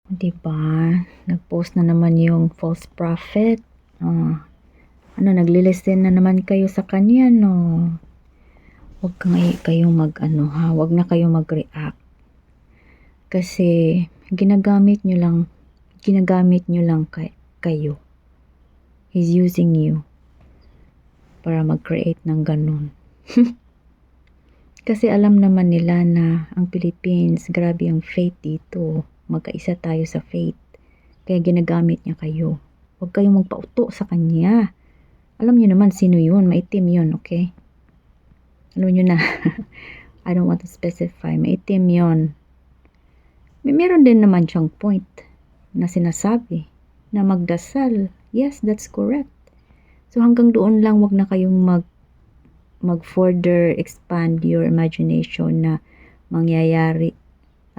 Diba? Nag-post na naman yung false prophet. Naglilisten na naman kayo sa kanya, no? Huwag kayong huwag na kayong mag-react. Kasi, ginagamit nyo lang kayo. He's using you para mag-create ng ganun. Kasi alam naman nila na ang Philippines, grabe ang faith dito. Magkaisa tayo sa faith. Kaya ginagamit niya kayo. Huwag kayong magpauto sa kanya. Alam niyo naman sino yun. Maitim yun, okay? Alam niyo na. I don't want to specify. Maitim yun. Meron din naman siyang point na sinasabi na magdasal. Yes, that's correct. So hanggang doon lang, wag na kayong mag-further expand your imagination na mangyayari.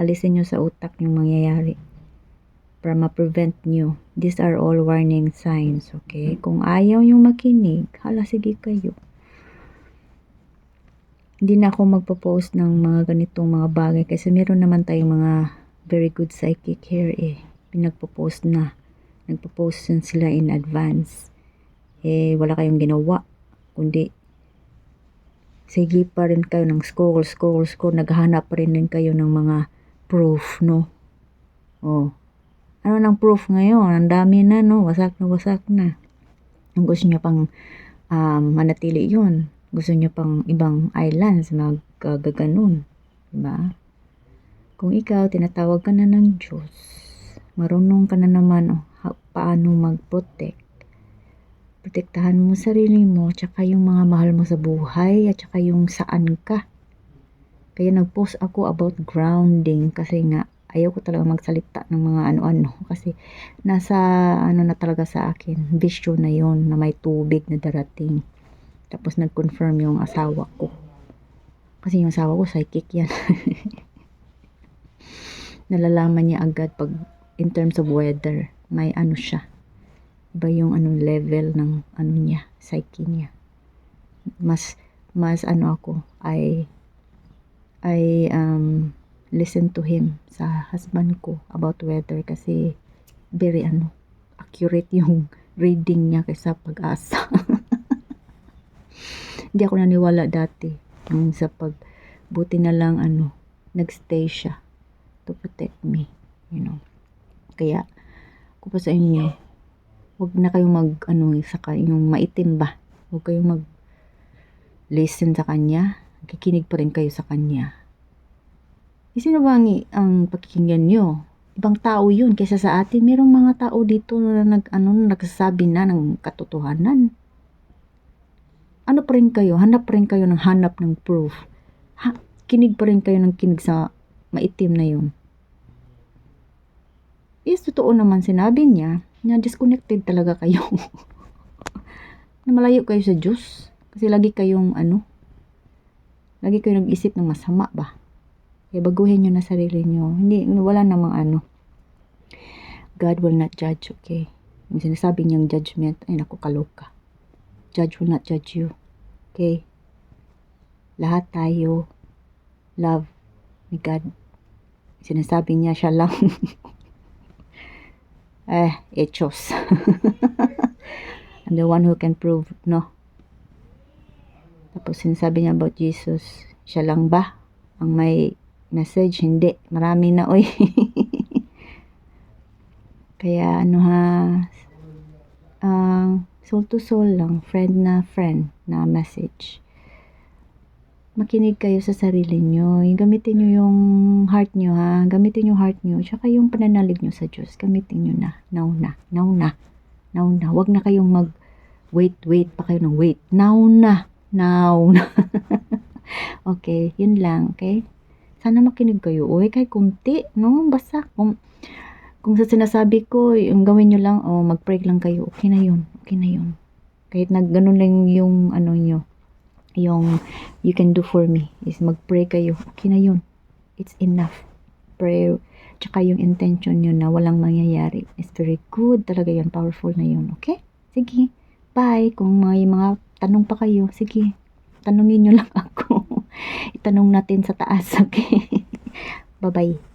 Alisin nyo sa utak yung mangyayari para ma-prevent nyo. These are all warning signs, okay? Kung ayaw yung makinig, hala, sige kayo. Hindi na ako magpo-post ng mga ganitong mga bagay kasi meron naman tayong mga very good psychic here Nagpo-post sila in advance. Wala kayong ginawa kundi sige pa rin kayo ng scroll, naghahanap pa rin kayo ng mga proof, no? Ano ng proof ngayon? Ang dami na, no? Wasak na. Kung gusto nyo pang manatili yun, gusto nyo pang ibang islands, magkaganon, diba? Kung ikaw, tinatawag ka na ng Diyos, marunong ka na naman paano mag-protect. Protektahan mo sarili mo, tsaka yung mga mahal mo sa buhay, at tsaka yung saan ka. Kaya nag-post ako about grounding kasi nga, ayaw ko talaga magsalita ng mga ano-ano. Kasi nasa na talaga sa akin, vision na yon na may tubig na darating. Tapos nag-confirm yung asawa ko. Kasi yung asawa ko, psychic yan. Nalalaman niya agad pag in terms of weather, may siya. Iba yung level ng niya, psyche niya. Mas ako, I listen to him sa husband ko about weather kasi very accurate yung reading niya kaysa Pag-asa. Hindi ako naniwala dati sa buti na lang nagstay siya to protect me, Kaya ko pa sa inyo, huwag na kayong yung maitim ba? Huwag kayong listen sa kanya. Kikinig pa rin kayo sa kanya. Sino ba ang pakikinggan nyo? Ibang tao yun kaysa sa atin. Merong mga tao dito na nagsasabi na ng katotohanan. Ano pa rin kayo? Hanap pa rin kayo ng proof. Kinig pa rin kayo ng kinig sa maitim na yun. Yes, totoo naman sinabi niya na disconnected talaga kayo. Na malayo kayo sa Diyos. Kasi lagi kayong nag-isip ng masama ba? Kaya baguhin nyo na sarili nyo. Wala namang God will not judge, okay? Yung sinasabi niyang judgment, ay naku, kaloka. Judge will not judge you. Okay? Lahat tayo love ni God. Sinasabi niya siya lang. Hechos. I'm the one who can prove, no? Tapos sinasabi niya about Jesus, siya lang ba ang may message? Hindi. Marami na, oy. Kaya soul to soul lang, friend na message. Makinig kayo sa sarili nyo. Gamitin nyo yung heart nyo, ha? Gamitin yung heart nyo. Tsaka yung pananalig nyo sa Diyos. Gamitin nyo na. Now na. Huwag na kayong wait pa kayo ng wait. Now na. Okay, yun lang, okay? Sana makinig kayo. Kahit kunti, no? Basta, kung sa sinasabi ko, yung gawin nyo lang, mag-pray lang kayo. Okay na yun. Kahit ganun lang yung nyo. Yung you can do for me is mag-pray kayo. Okay na yun. It's enough. Prayer. Tsaka yung intention nyo na walang mangyayari is very good. Talaga yun. Powerful na yun. Okay? Sige. Bye. Kung may mga tanong pa kayo, sige. Tanungin nyo lang ako. Itanong natin sa taas. Okay? Bye-bye.